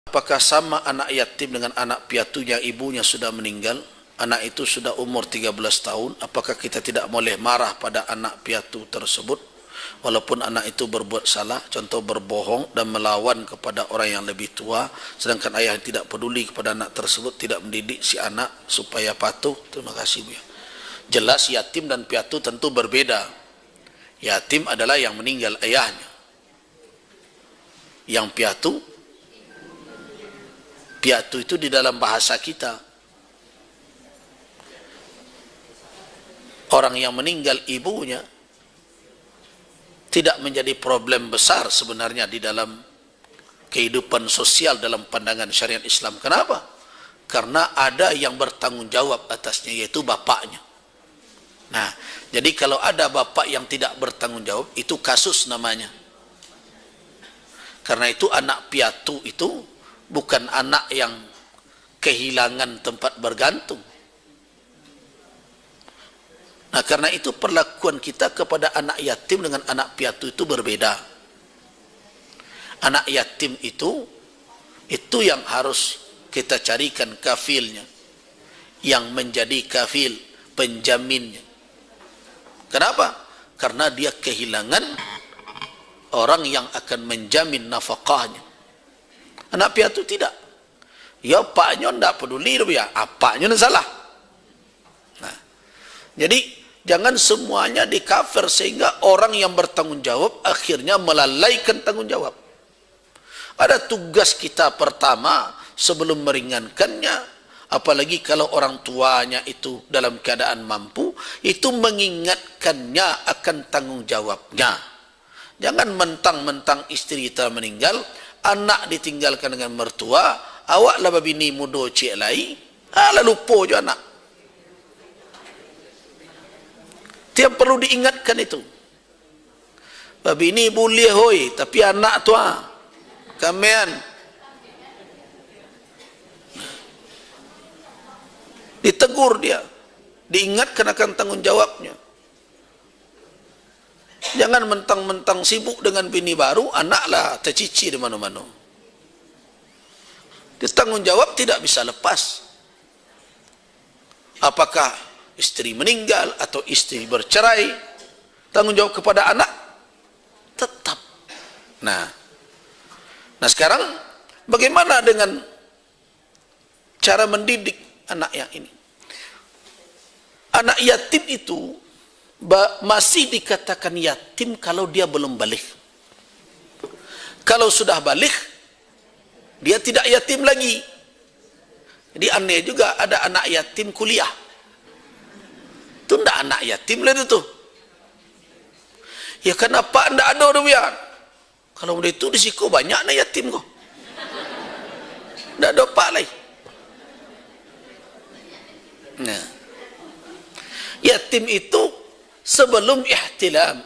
Apakah sama anak yatim dengan anak piatu yang ibunya sudah meninggal? Anak itu sudah umur 13 tahun. Apakah kita tidak boleh marah pada anak piatu tersebut? Walaupun anak itu berbuat salah, contoh berbohong dan melawan kepada orang yang lebih tua, sedangkan ayah yang tidak peduli kepada anak tersebut, tidak mendidik si anak supaya patuh. Terima kasih, Bu. Jelas yatim dan piatu tentu berbeda. Yatim adalah yang meninggal ayahnya. Yang piatu itu di dalam bahasa kita, orang yang meninggal ibunya tidak menjadi problem besar sebenarnya di dalam kehidupan sosial dalam pandangan syariat Islam. Kenapa? Karena ada yang bertanggung jawab atasnya, yaitu bapaknya. Nah, jadi kalau ada bapak yang tidak bertanggung jawab, itu kasus namanya. Karena itu anak piatu itu bukan anak yang kehilangan tempat bergantung. Nah, karena itu perlakuan kita kepada anak yatim dengan anak piatu itu berbeda. Anak yatim itu yang harus kita carikan kafilnya, yang menjadi kafil, penjaminnya. Kenapa? Karena dia kehilangan orang yang akan menjamin nafkahnya. Anak piatu tidak. Ya, paknya tidak peduli dia, apanya yang salah. Nah, jadi jangan semuanya dikafir sehingga orang yang bertanggung jawab akhirnya melalaikan tanggung jawab. Ada tugas kita pertama sebelum meringankannya, apalagi kalau orang tuanya itu dalam keadaan mampu, itu mengingatkannya akan tanggung jawabnya. Jangan mentang-mentang istri kita meninggal, anak ditinggalkan dengan mertua, awak lah babini mudo cik lai, lalu lupa je anak. Tiap perlu diingatkan itu. Babini boleh hoi, tapi anak tua, kamean. Ditegur dia, diingatkan akan tanggung jawabnya. Jangan mentang-mentang sibuk dengan bini baru, anaklah tercici di mana-mana. Dia tanggung jawab tidak bisa lepas. Apakah istri meninggal atau istri bercerai, tanggung jawab kepada anak tetap. Nah sekarang bagaimana dengan cara mendidik anak yang ini? Anak yatim itu masih dikatakan yatim kalau dia belum balik. Kalau sudah balik, dia tidak yatim lagi. Jadi aneh juga ada anak yatim kuliah. Itu tidak anak yatim lah itu. Ya kenapa tidak ada rupiah? Kalau itu di siku banyak anak yatim kok. Tidak ada pak lagi. Nah, yatim itu sebelum ihtilam.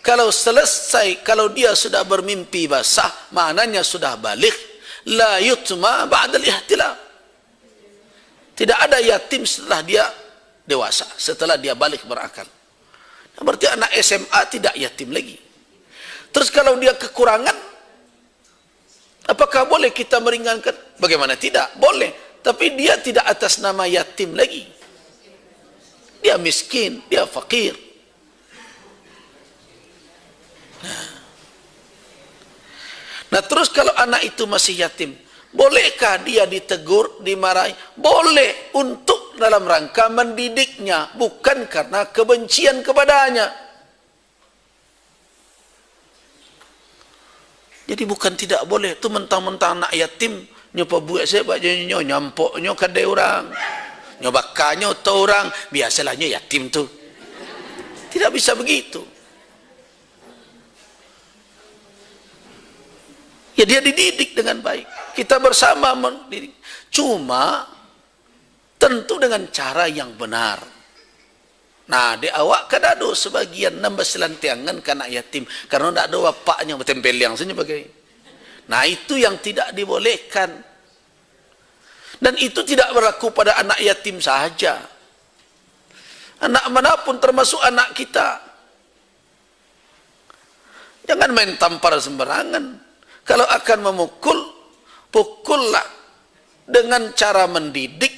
Kalau selesai, kalau dia sudah bermimpi basah, maknanya sudah balik. La yutma ba'dal ihtilam. Tidak ada yatim setelah dia dewasa, setelah dia balik berakal. Nah, berarti anak SMA tidak yatim lagi. Terus kalau dia kekurangan, apakah boleh kita meringankan? Bagaimana tidak? Boleh. Tapi dia tidak atas nama yatim lagi. Dia miskin, dia fakir. Nah terus kalau anak itu masih yatim, bolehkah dia ditegur, dimarahi? Boleh, untuk dalam rangka mendidiknya, bukan karena kebencian kepadanya. Jadi bukan tidak boleh, itu mentang-mentang anak yatim, nyoba buat saya bajunya, nyampoknya kadai orang, nyobakannya atau orang, biasalahnya yatim tu. Tidak bisa begitu. Ya dia dididik dengan baik. Kita bersama mendidik. Cuma tentu dengan cara yang benar. Nah, di awak kadado sebagian nambah selantiangan ke anak yatim karena tidak ada bapaknya bertempel yang sebagai. Nah, itu yang tidak dibolehkan. Dan itu tidak berlaku pada anak yatim saja. Anak manapun termasuk anak kita. Jangan main tampar sembarangan. Kalau akan memukul, pukullah dengan cara mendidik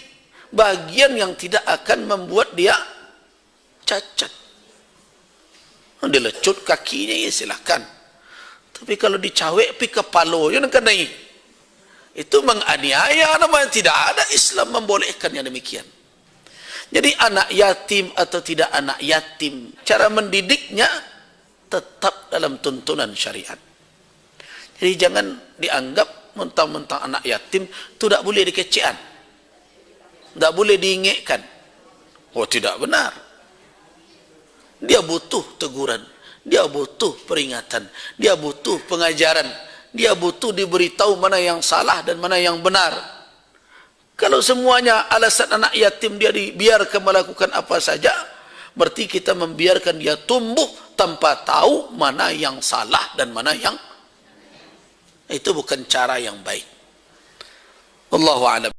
bagian yang tidak akan membuat dia cacat. Dilecut kakinya ya silahkan, tapi kalau dicawek pi kepala ya kena itu menganiaya namanya. Tidak ada Islam membolehkan yang demikian. Jadi anak yatim atau tidak anak yatim, cara mendidiknya tetap dalam tuntunan syariat. Jadi jangan dianggap mentang-mentang anak yatim itu tidak boleh dikecean, tidak boleh diingekkan. Oh, tidak benar. Dia butuh teguran, dia butuh peringatan, dia butuh pengajaran, dia butuh diberitahu mana yang salah dan mana yang benar. Kalau semuanya alasan anak yatim dia dibiarkan melakukan apa saja, berarti kita membiarkan dia tumbuh tanpa tahu mana yang salah dan mana yang itu bukan cara yang baik. Wallahu a'lam.